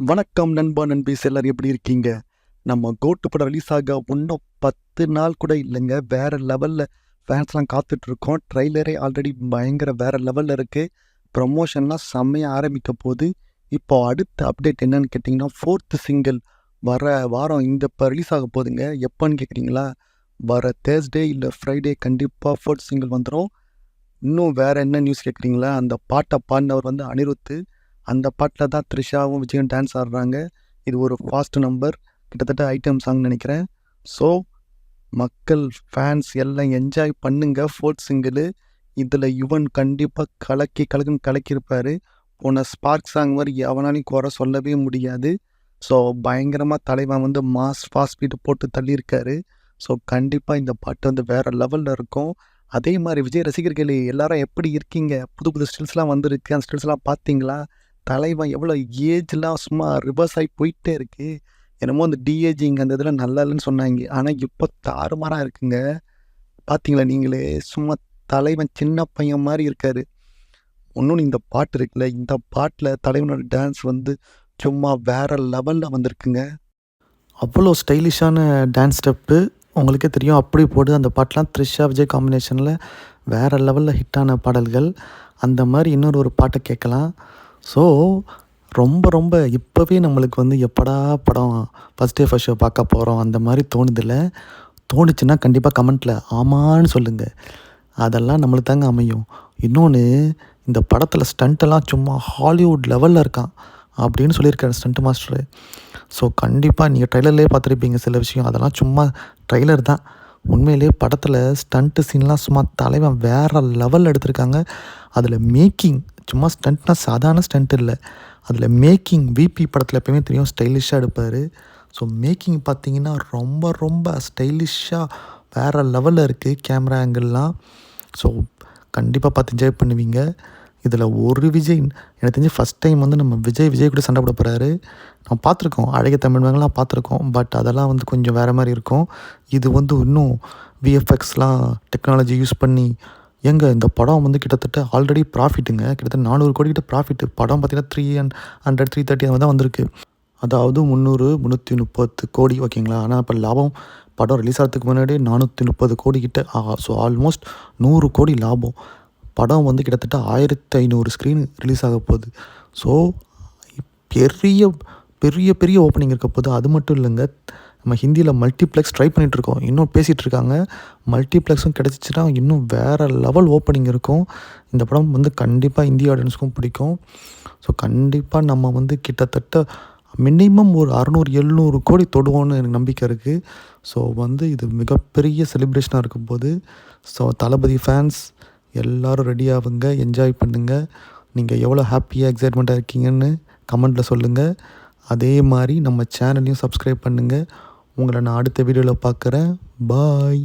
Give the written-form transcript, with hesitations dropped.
வணக்கம் நண்பா நண்பீஸ் எல்லாரும் எப்படி இருக்கீங்க? நம்ம கோட்டு படம் ரிலீஸ் ஆக இன்னும் 10 நாள் கூட இல்லைங்க. வேற லெவல்ல ஃபேன்ஸ்லாம் காத்துட்ருக்கோம். ட்ரெய்லரே ஆல்ரெடி பயங்கர வேற லெவல்ல இருக்கு. ப்ரமோஷன்லாம் செம்மையா ஆரம்பிக்க போது. இப்போ அடுத்த அப்டேட் என்னன்னு கேட்டிங்கன்னா, 4த் சிங்கிள் வர வாரம் இப்போ ரிலீஸ் ஆக போகுதுங்க. எப்போன்னு கேட்குறீங்களா? வர தேர்ஸ்டே இல்லை ஃப்ரைடே கண்டிப்பாக 4த் சிங்கிள் வந்துடும். இன்னும் வேற என்ன நியூஸ் கேட்குறீங்களா? அந்த பாட்டை பாடினவர் அனிருத்து. அந்த பாட்டில் தான் த்ரிஷாவும் விஜயும் டான்ஸ் ஆடுறாங்க. இது ஒரு ஃபாஸ்ட் நம்பர், கிட்டத்தட்ட ஐட்டம் சாங் நினைக்கிறேன். ஸோ மக்கள் ஃபேன்ஸ் எல்லாம் என்ஜாய் பண்ணுங்க 4th சிங்கிள். இதில் யுவன் கண்டிப்பாக கலக்குன்னு கலக்கியிருப்பார். போன ஸ்பார்க் சாங் மாதிரி எவனாலையும் குறை சொல்லவே முடியாது. ஸோ பயங்கரமாக தலைவன் மாஸ் ஃபாஸ்ட் ஸ்பீடு போட்டு தள்ளியிருக்காரு. ஸோ கண்டிப்பாக இந்த பாட்டு வேறு லெவலில் இருக்கும். அதே மாதிரி விஜய் ரசிகர்கள் எல்லாரும் எப்படி இருக்கீங்க? புது புது ஸ்டில்ஸ்லாம் வந்திருக்கு. அந்த ஸ்டில்ஸ்லாம் பார்த்தீங்களா? தலைவன் எவ்வளோ ஏஜ்லாம் சும்மா ரிவர்ஸ் ஆகி போயிட்டே இருக்கு. என்னமோ அந்த டிஏஜிங் அந்த இதில் நல்லா இல்லைன்னு சொன்னாங்க. ஆனால் இப்போ தாறுமாறாக இருக்குங்க. பார்த்தீங்களா நீங்களே? சும்மா தலைவன் சின்ன பையன் மாதிரி இருக்கார். இன்னொன்று இந்த பாட்டு இருக்குல்ல, இந்த பாட்டில் தலைவனோட டான்ஸ் சும்மா வேறு லெவலில் வந்திருக்குங்க. அவ்வளோ ஸ்டைலிஷான டான்ஸ் ஸ்டெப்பு உங்களுக்கே தெரியும். அப்படி போடு அந்த பாட்டெலாம் த்ரிஷா விஜய் காம்பினேஷனில் வேறு லெவலில் ஹிட்டான பாடல்கள். அந்த மாதிரி இன்னொரு பாட்டை கேட்கலாம். ஸோ ரொம்ப இப்போவே நம்மளுக்கு எப்படா படம் ஃபஸ்ட் டே ஃபஸ்ட் ஷோ பார்க்க போகிறோம் அந்த மாதிரி தோணுதில்ல. தோணுச்சுன்னா கண்டிப்பாக கமெண்ட்டில் ஆமான்னு சொல்லுங்கள். அதெல்லாம் நம்மளுக்கு தாங்க அமையும். இன்னொன்று, இந்த படத்தில் ஸ்டண்ட்டெல்லாம் சும்மா ஹாலிவுட் லெவலில் இருக்கான் அப்படின்னு சொல்லியிருக்காரு ஸ்டண்ட் மாஸ்டரு. ஸோ கண்டிப்பாக நீங்கள் ட்ரெய்லர்லேயே பார்த்துருப்பீங்க சில விஷயம். அதெல்லாம் சும்மா ட்ரெய்லர் தான். உண்மையிலே படத்தில் ஸ்டண்ட்டு சீன்லாம் சும்மா தலைவன் வேறு லெவலில் எடுத்திருக்காங்க. அதில் மேக்கிங் சும்மா ஸ்டண்ட்னா சாதாரண ஸ்டண்ட் இல்லை, அதில் மேக்கிங் விபி படத்தில் எப்போயுமே தெரியும் ஸ்டைலிஷாக எடுப்பார். ஸோ மேக்கிங் பார்த்திங்கன்னா ரொம்ப ஸ்டைலிஷாக வேறு லெவலில் இருக்குது கேமரா ஆங்கிள்லாம். ஸோ கண்டிப்பாக பார்த்து என்ஜாய் பண்ணுவீங்க. இதில் ஒரு விஜய் எனக்கு தெரிஞ்சு ஃபஸ்ட் டைம் நம்ம விஜய் கூட சண்டை போட போகிறாரு. நம்ம பார்த்துருக்கோம், அழகிய தமிழ் மகன்லாம் பார்த்துருக்கோம். பட் அதெல்லாம் கொஞ்சம் வேறு மாதிரி இருக்கும். இது இன்னும் விஎஃப்எக்ஸ்லாம் டெக்னாலஜி யூஸ் பண்ணி இந்த படம் கிட்டத்தட்ட ஆல்ரெடி ப்ராஃபிட்டுங்க. கிட்டத்தட்ட 400 கோடி கிட்ட ப்ராஃபிட்டு. படம் பார்த்திங்கன்னா 300 330 தான் வந்திருக்கு. அதாவது 300 330 கோடி ஓகேங்களா. ஆனால் இப்போ லாபம் படம் ரிலீஸ் ஆகிறதுக்கு முன்னாடி 430 கோடி கிட்ட. ஸோ ஆல்மோஸ்ட் 100 கோடி லாபம். படம் கிட்டத்தட்ட 1500 ஸ்க்ரீன் ரிலீஸ் ஆக போகுது. ஸோ பெரிய ஓப்பனிங் இருக்க போகுது. அது மட்டும் இல்லைங்க, நம்ம ஹிந்தியில் மல்டிப்ளெக்ஸ் ட்ரை பண்ணிகிட்ருக்கோம். இன்னும் பேசிகிட்ருக்காங்க. மல்டிப்ளெக்ஸும் கிடச்சிச்சின்னா இன்னும் வேறு லெவல் ஓப்பனிங் இருக்கும். இந்த படம் கண்டிப்பாக இந்திய ஆடியன்ஸுக்கும் பிடிக்கும். ஸோ கண்டிப்பாக நம்ம கிட்டத்தட்ட மினிமம் ஒரு 600-700 கோடி தொடுவோன்னு எனக்கு நம்பிக்கை இருக்குது. ஸோ இது மிகப்பெரிய செலிப்ரேஷனாக இருக்கும் போது. ஸோ தளபதி ஃபேன்ஸ் எல்லோரும் ரெடி ஆகுங்க, என்ஜாய் பண்ணுங்கள். நீங்கள் எவ்வளோ ஹாப்பியாக எக்ஸைட்மெண்ட்டாக இருக்கீங்கன்னு கமெண்ட்டில் சொல்லுங்கள். அதே மாதிரி நம்ம சேனலையும் சப்ஸ்கிரைப் பண்ணுங்கள். உங்களை நான் அடுத்த வீடியோவில் பார்க்குறேன். பாய்.